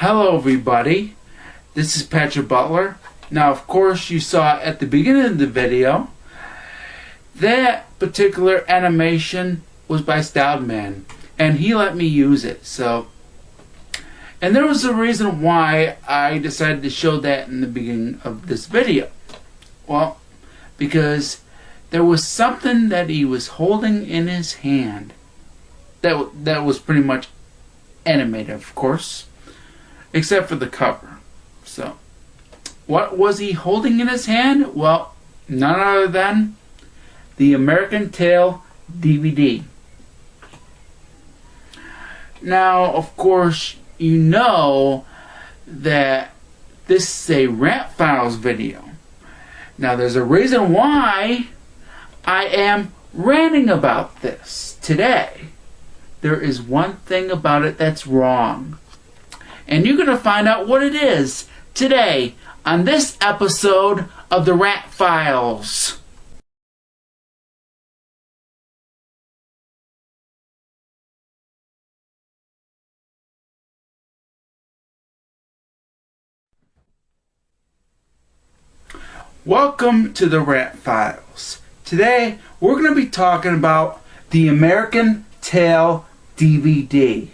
Hello everybody, this is Patrick Butler. Now of course you saw at the beginning of the video that particular animation was by Styledman and he let me use it. And there was a reason why I decided to show that in the beginning of this video. Well, because there was something that he was holding in his hand that was pretty much animated, of course, except for the cover. So, what was he holding in his hand? Well, none other than the American Tail DVD. Now, of course, you know that this is a Rant Files video. Now, there's a reason why I am ranting about this today. There is one thing about it that's wrong. And you're going to find out what it is today on this episode of the Rant Files. Welcome to the Rant Files. Today we're going to be talking about the American Tail DVD.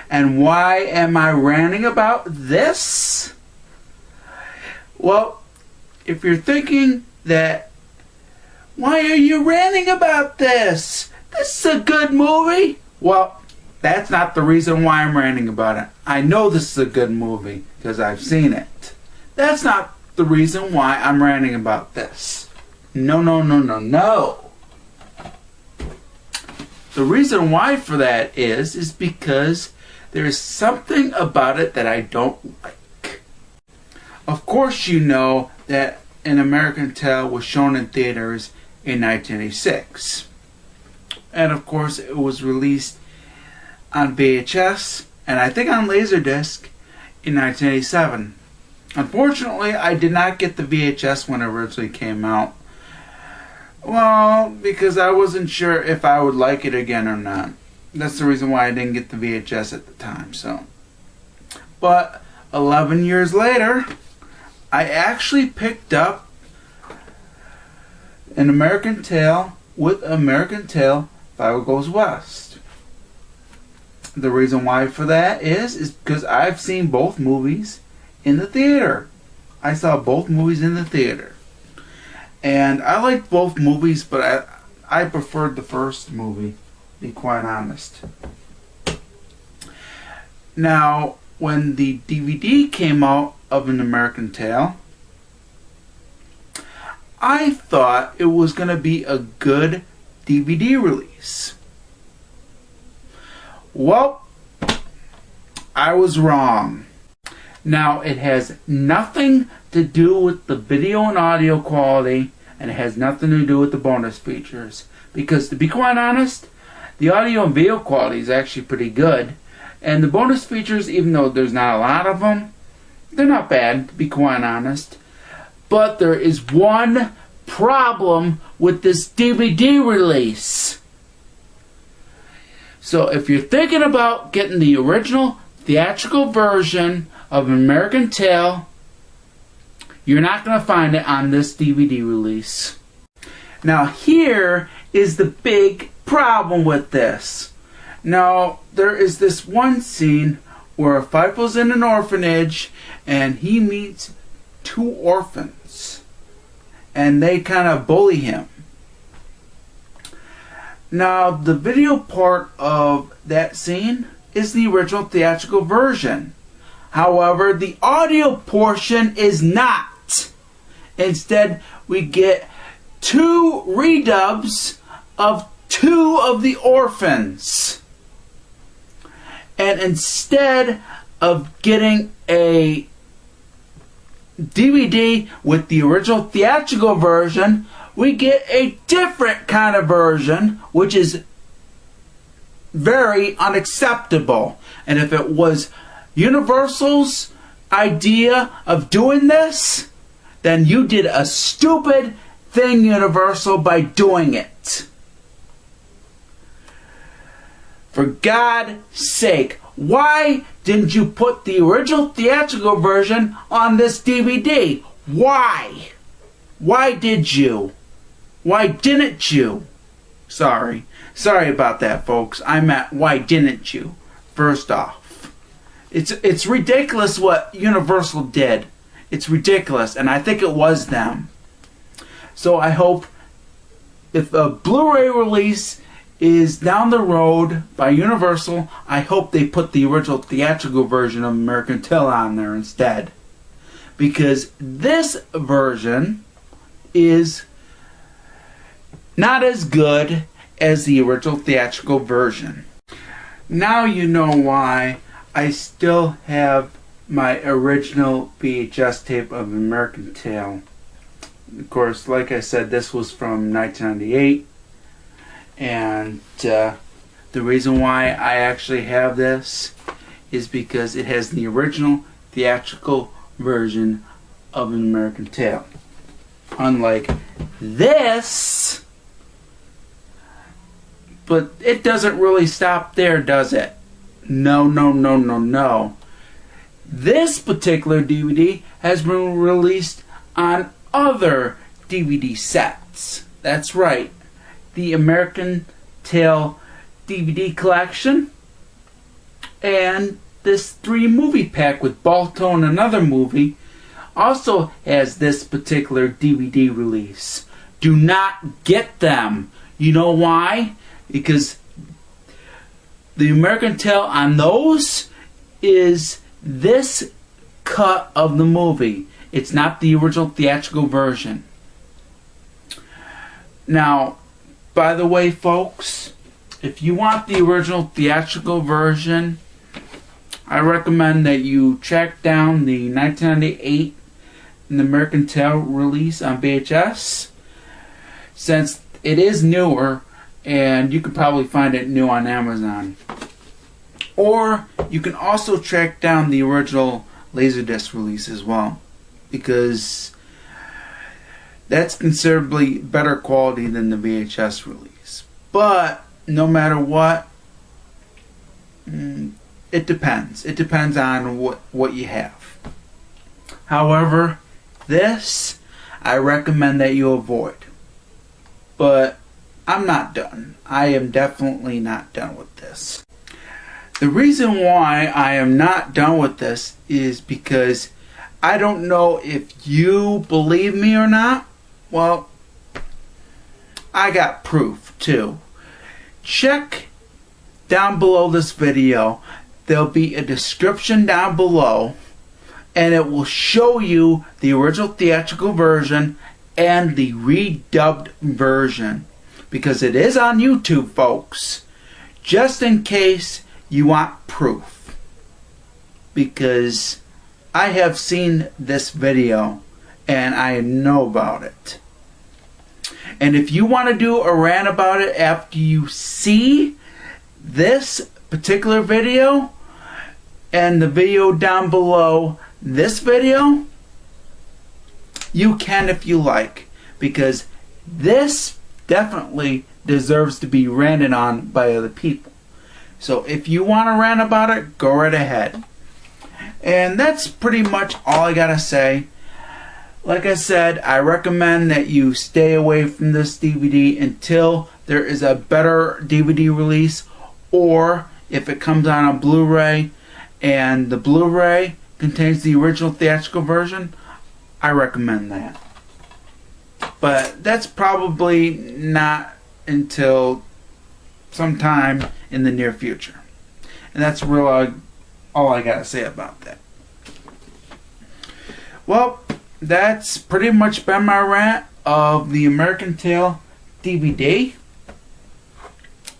And why am I ranting about this? Well, if you're thinking that, why are you ranting about this? This is a good movie. Well, that's not the reason why I'm ranting about it. I know this is a good movie because I've seen it. That's not the reason why I'm ranting about this. No. The reason why for that is because there is something about it that I don't like. Of course you know that An American Tail was shown in theaters in 1986. And of course it was released on VHS and I think on Laserdisc in 1987. Unfortunately, I did not get the VHS when it originally came out. Well, because I wasn't sure if I would like it again or not. That's the reason why I didn't get the VHS at the time. But 11 years later, I actually picked up An American Tail with American Tail Five Goes West. The reason why for that is because I've seen both movies in the theater. I saw both movies in the theater. And I liked both movies, but I preferred the first movie, to be quite honest. Now, when the DVD came out of An American Tail, I thought it was going to be a good DVD release. Well, I was wrong. Now, it has nothing to do with the video and audio quality, and it has nothing to do with the bonus features. Because, to be quite honest, the audio and video quality is actually pretty good. And the bonus features, even though there's not a lot of them, they're not bad, to be quite honest. But there is one problem with this DVD release. So, if you're thinking about getting the original theatrical version of American Tail, you're not going to find it on this DVD release. Now here is the big problem with this. Now there is this one scene where Fiefel's in an orphanage and he meets two orphans and they kind of bully him. Now the video part of that scene is the original theatrical version. However, the audio portion is not. Instead, we get two redubs of two of the orphans. And instead of getting a DVD with the original theatrical version, we get a different kind of version, which is very unacceptable. And if it was Universal's idea of doing this, then you did a stupid thing, Universal, by doing it. For God's sake, why didn't you put the original theatrical version on this DVD? Why? Why did you? Why didn't you? Sorry about that, folks. I meant, why didn't you? First off, it's ridiculous what Universal did. It's ridiculous, and I think it was them. So I hope if a Blu-ray release is down the road by Universal, I hope they put the original theatrical version of American Tail on there instead. Because this version is not as good as the original theatrical version. Now you know why I still have my original VHS tape of American Tail. Of course, like I said, this was from 1998, and the reason why I actually have this is because it has the original theatrical version of an American Tail. Unlike this, but it doesn't really stop there, does it? No. This particular DVD has been released on other DVD sets. That's right. The American Tail DVD collection and this 3-movie pack with Balto and another movie also has this particular DVD release. Do not get them. You know why? Because the American Tail on those is this cut of the movie. It's not the original theatrical version. Now, by the way, folks, if you want the original theatrical version, I recommend that you track down the 1998 American Tail release on VHS, since it is newer and you can probably find it new on Amazon. Or you can also track down the original Laserdisc release as well, because that's considerably better quality than the VHS release. But no matter what, it depends. It depends on what you have. However, this I recommend that you avoid. But I'm not done. I am definitely not done with this. The reason why I am not done with this is because I don't know if you believe me or not. Well, I got proof too. Check down below this video. There'll be a description down below, and it will show you the original theatrical version and the redubbed version, because it is on YouTube, folks, just in case you want proof, because I have seen this video and I know about it. And if you want to do a rant about it after you see this particular video and the video down below this video, you can if you like, because this definitely deserves to be ranted on by other people. So if you want to rant about it, go right ahead. And that's pretty much all I gotta say. Like I said, I recommend that you stay away from this DVD until there is a better DVD release, or if it comes on a Blu-ray and the Blu-ray contains the original theatrical version, I recommend that. But that's probably not until sometime in the near future. And that's really all I gotta say about that. Well, that's pretty much been my rant of the American Tail DVD.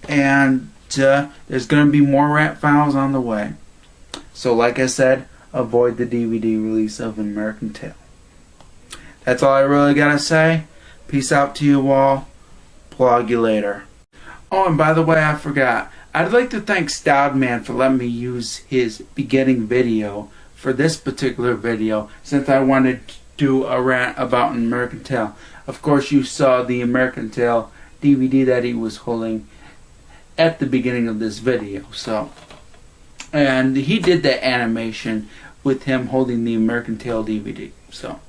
And there's going to be more rant files on the way. So like I said, avoid the DVD release of American Tail. That's all I really got to say. Peace out to you all. Plug you later. Oh, and by the way, I forgot. I'd like to thank Stoudman for letting me use his beginning video for this particular video, since I wanted to do a rant about an American Tail. Of course, you saw the American Tail DVD that he was holding, at the beginning of this video. So, and he did that animation with him holding the American Tail DVD. So,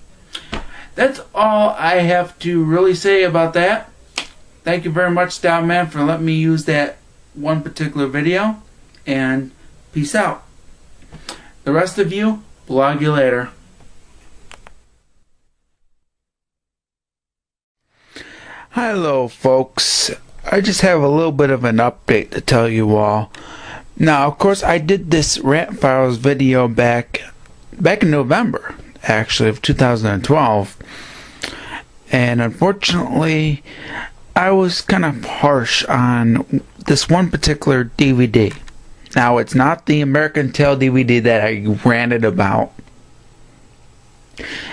that's all I have to really say about that. Thank you very much, Styleman, for letting me use that one particular video. And peace out. The rest of you, blog you later. Hello, folks. I just have a little bit of an update to tell you all. Now, of course, I did this Rant Files video back in November, actually, of 2012. And unfortunately, I was kind of harsh on this one particular DVD. Now, it's not the American Tail DVD that I ranted about.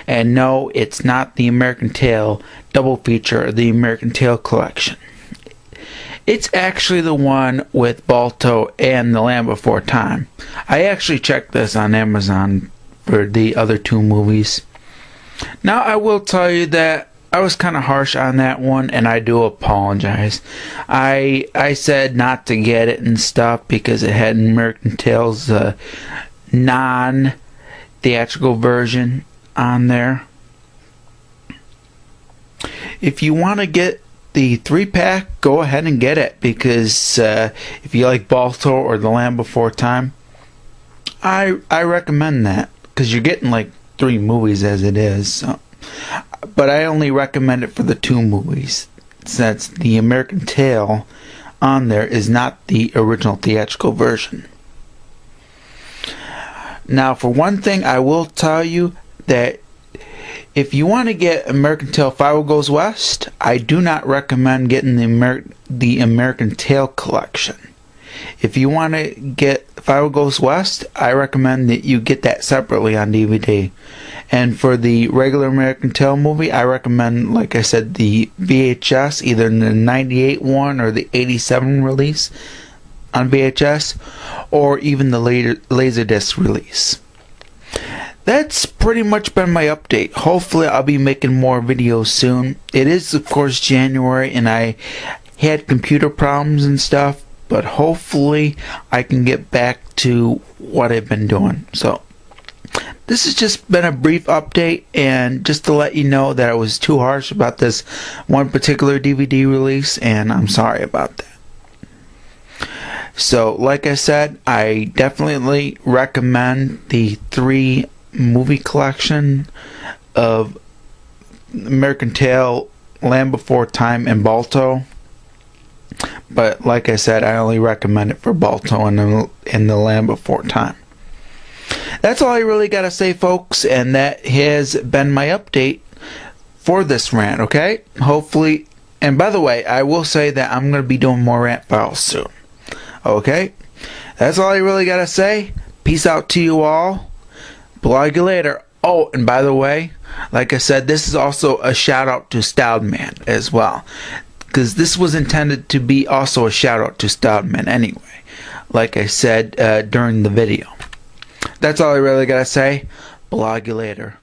And no, it's not the American Tail double feature or the American Tail collection. It's actually the one with Balto and The Land Before Time. I actually checked this on Amazon for the other two movies. Now, I will tell you that I was kind of harsh on that one, and I do apologize. I said not to get it and stuff because it had American Tail's non-theatrical version on there. If you want to get the 3-pack, go ahead and get it, because if you like Balto or The Land Before Time, I recommend that, because you're getting like 3 movies as it is. So. But I only recommend it for the 2 movies, since the American Tail on there is not the original theatrical version. Now, for one thing, I will tell you that if you want to get American Tail Five Goes West, I do not recommend getting the American Tail collection. If you want to get Five Goes West, I recommend that you get that separately on DVD. And for the regular American Tail movie, I recommend, like I said, the VHS, either the 98 one or the 87 release on VHS, or even the later Laserdisc release. That's pretty much been my update. Hopefully I'll be making more videos soon. It is, of course, January, and I had computer problems and stuff, but hopefully I can get back to what I've been doing. So this has just been a brief update, and just to let you know that I was too harsh about this one particular DVD release, and I'm sorry about that. So, like I said, I definitely recommend the 3 movie collection of American Tail, Land Before Time, and Balto. But like I said, I only recommend it for Balto and the Land Before Time. That's all I really got to say, folks, and that has been my update for this rant, okay? Hopefully, and by the way, I will say that I'm going to be doing more rant files soon, okay? That's all I really got to say. Peace out to you all. Blog you later. Oh, and by the way, like I said, this is also a shout out to Styleman as well, because this was intended to be also a shout out to Styleman anyway, like I said during the video. That's all I really gotta say. Blog you later.